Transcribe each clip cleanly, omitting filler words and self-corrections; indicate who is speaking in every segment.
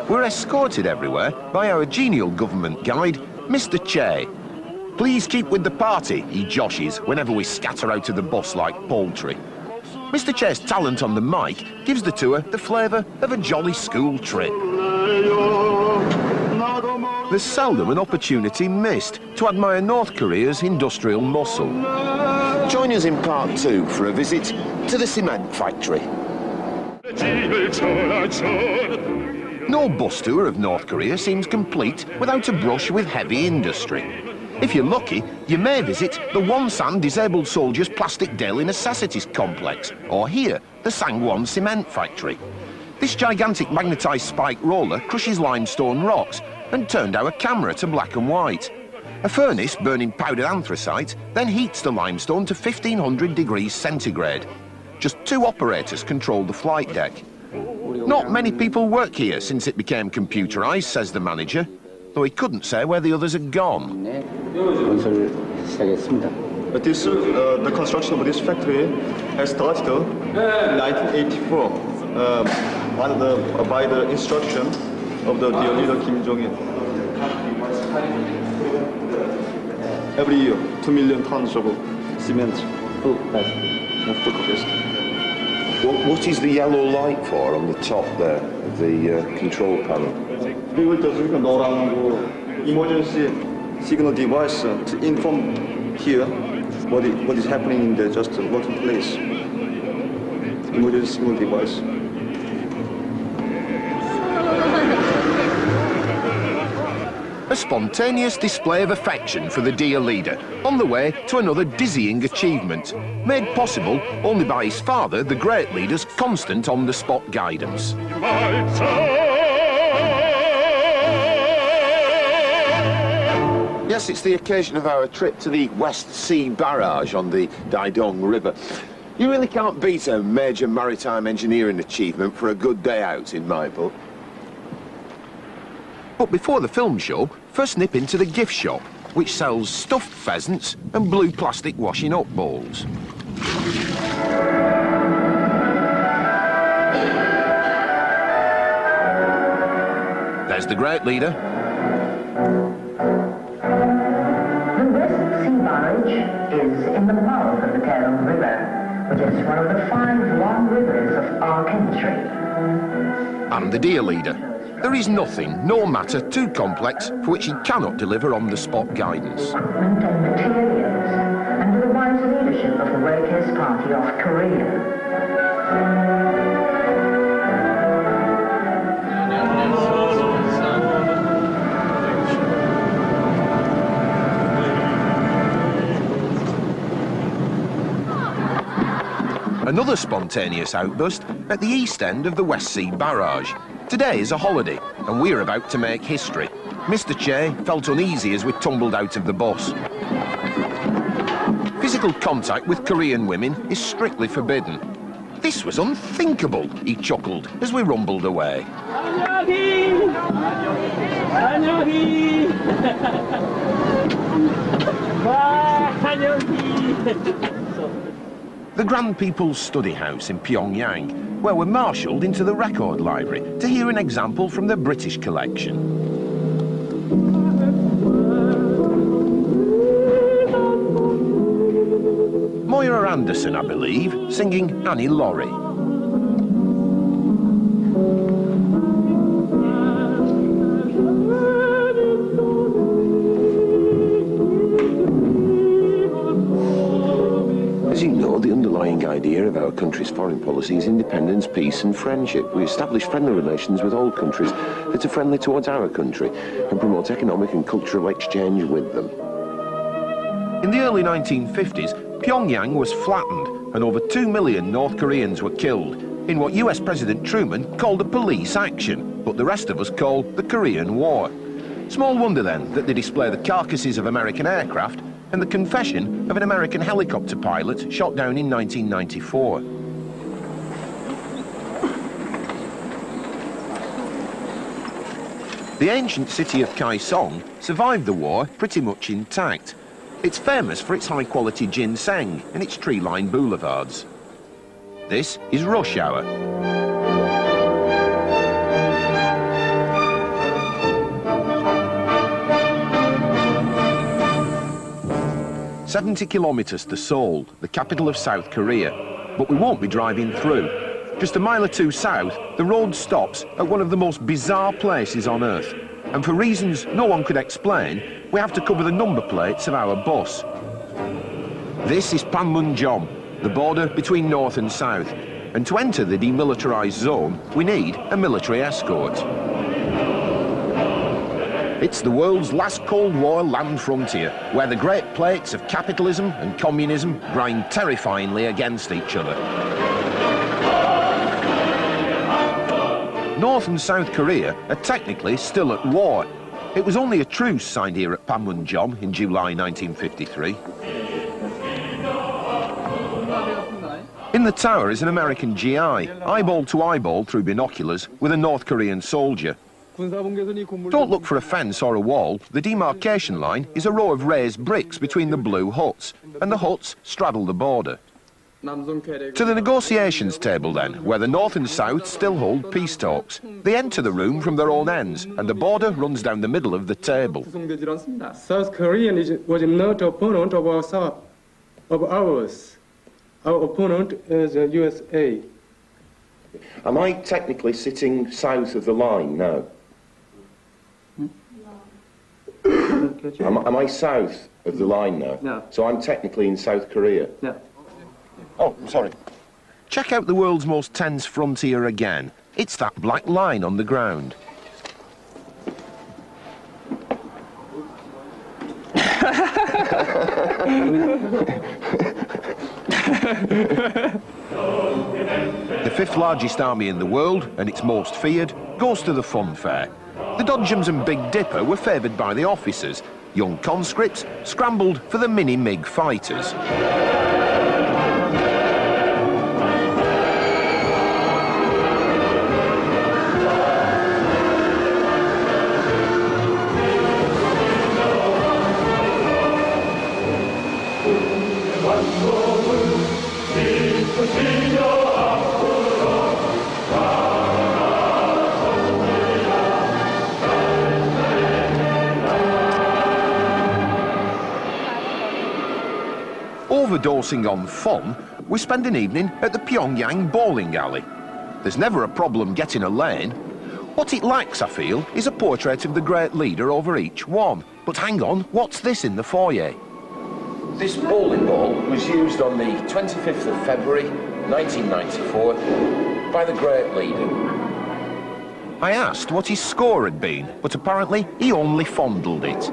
Speaker 1: We're escorted everywhere by our genial government guide, Mr. Che. Please keep with the party, he joshes whenever we scatter out of the bus like poultry. Mr. Che's talent on the mic gives the tour the flavour of a jolly school trip. There's seldom an opportunity missed to admire North Korea's industrial muscle. Join us in part 2 for a visit to the cement factory. No bus tour of North Korea seems complete without a brush with heavy industry. If you're lucky, you may visit the Wonsan Disabled Soldiers Plastic Daily Necessities Complex, or here, the Sangwon Cement Factory. This gigantic magnetised spike roller crushes limestone rocks and turned our camera to black and white. A furnace burning powdered anthracite then heats the limestone to 1500 degrees centigrade. Just 2 operators control the flight deck. Not many people work here since it became computerised, says the manager, though he couldn't say where the others had gone.
Speaker 2: The construction of this factory has started in 1984 by the instruction of the dear leader Kim Jong-il. Every year, 2 million tons of cement of the capacity.
Speaker 1: What is the yellow light for on the top there of the control panel?
Speaker 2: We just 노란 emergency signal device to inform here what is happening in the just working place. Emergency signal device.
Speaker 1: A spontaneous display of affection for the dear leader, on the way to another dizzying achievement, made possible only by his father, the great leader's constant on-the-spot guidance. Yes, it's the occasion of our trip to the West Sea Barrage on the Daidong River. You really can't beat a major maritime engineering achievement for a good day out, in my book. But before the film show, first nip into the gift shop, which sells stuffed pheasants and blue plastic washing up bowls. There's the great leader.
Speaker 3: The West Sea Barrage is in the mouth of the Daidong River, which is one of the 5 long rivers of our country.
Speaker 1: And the dear leader. There is nothing, no matter too complex for which he cannot deliver on-the-spot guidance.
Speaker 3: Equipment and materials, under the wise leadership of the Workers' Party of Korea.
Speaker 1: Another spontaneous outburst at the east end of the West Sea Barrage. Today is a holiday, and we're about to make history. Mr. Che felt uneasy as we tumbled out of the bus. Physical contact with Korean women is strictly forbidden. This was unthinkable, he chuckled as we rumbled away. The Grand People's Study House in Pyongyang, where we're marshalled into the record library to hear an example from the British collection. Moira Anderson, I believe, singing Annie Laurie. As you know, the underlying idea of our country's foreign policy is independence, peace and friendship. We establish friendly relations with all countries that are friendly towards our country and promote economic and cultural exchange with them. In the early 1950s, Pyongyang was flattened and over 2 million North Koreans were killed in what US President Truman called a police action, but the rest of us call the Korean War. Small wonder then that they display the carcasses of American aircraft and the confession of an American helicopter pilot shot down in 1994. The ancient city of Kaesong survived the war pretty much intact. It's famous for its high-quality ginseng and its tree-lined boulevards. This is rush hour. 70 kilometres to Seoul, the capital of South Korea. But we won't be driving through. Just a mile or two south, the road stops at one of the most bizarre places on earth. And for reasons no one could explain, we have to cover the number plates of our bus. This is Panmunjom, the border between north and south. And to enter the demilitarised zone, we need a military escort. It's the world's last Cold War land frontier, where the great plates of capitalism and communism grind terrifyingly against each other. North and South Korea are technically still at war. It was only a truce signed here at Panmunjom in July 1953. In the tower is an American GI, eyeball to eyeball through binoculars with a North Korean soldier. Don't look for a fence or a wall. The demarcation line is a row of raised bricks between the blue huts, and the huts straddle the border. To the negotiations table then, where the North and South still hold peace talks. They enter the room from their own ends, and the border runs down the middle of the table.
Speaker 4: South Korea was not opponent of ours. Our opponent is the USA.
Speaker 1: Am I technically sitting south of the line now? Am I south of the line now?
Speaker 4: No.
Speaker 1: So I'm technically in South Korea?
Speaker 4: No.
Speaker 1: Oh, sorry. Check out the world's most tense frontier again. It's that black line on the ground. The fifth largest army in the world, and its most feared, goes to the fun fair. The Dodgems and Big Dipper were favoured by the officers. Young conscripts scrambled for the mini-MiG fighters. Overdosing on fun, we spend an evening at the Pyongyang bowling alley. There's never a problem getting a lane. What it lacks, I feel, is a portrait of the great leader over each one. But hang on, what's this in the foyer? This bowling ball was used on the 25th of February 1994 by the great leader. I asked what his score had been, but apparently he only fondled it.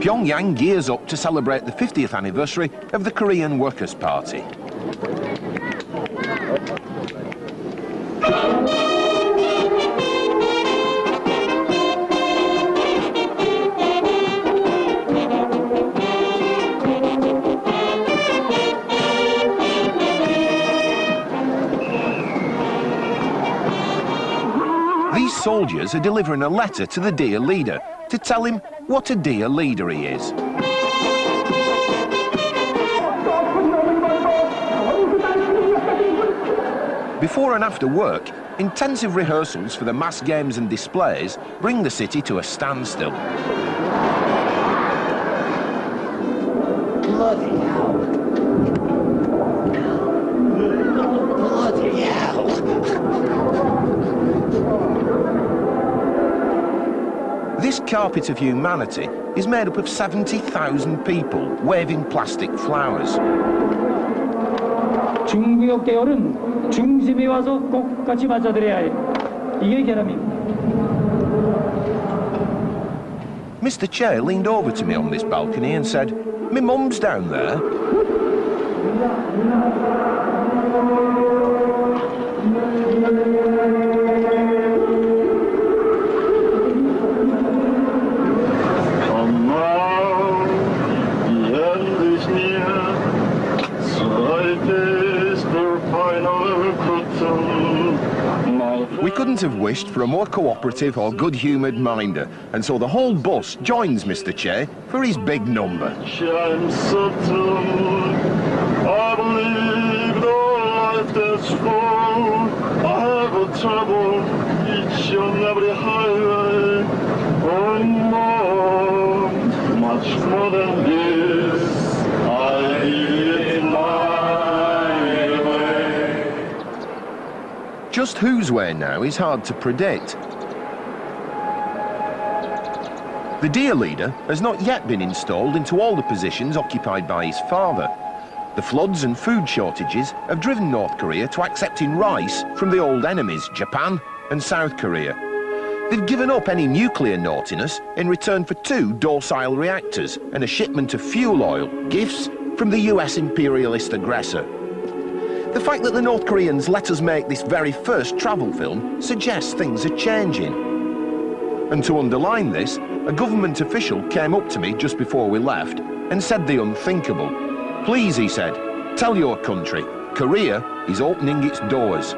Speaker 1: Pyongyang gears up to celebrate the 50th anniversary of the Korean Workers' Party. These soldiers are delivering a letter to the dear leader to tell him what a dear leader he is. Before and after work, intensive rehearsals for the mass games and displays bring the city to a standstill. Bloody hell. Bloody hell. This carpet of humanity is made up of 70,000 people waving plastic flowers.
Speaker 4: 중국역 계열은 중심에 와서 꼭 같이 맞아들여야 해. 이게 결함입니다.
Speaker 1: Mr. Che leaned over to me on this balcony and said, "My mum's down there." We couldn't have wished for a more cooperative or good-humoured minder, and so the whole bus joins Mr. Che for his big number.
Speaker 5: I'm certain, I believe the life that's full. I have traveled each and every highway, more, much more than this. I did it my way.
Speaker 1: Just whose way now is hard to predict. The Dear Leader has not yet been installed into all the positions occupied by his father. The floods and food shortages have driven North Korea to accepting rice from the old enemies, Japan and South Korea. They've given up any nuclear naughtiness in return for 2 docile reactors and a shipment of fuel oil, gifts from the US imperialist aggressor. The fact that the North Koreans let us make this very first travel film suggests things are changing. And to underline this, a government official came up to me just before we left and said the unthinkable. Please, he said, tell your country, Korea is opening its doors.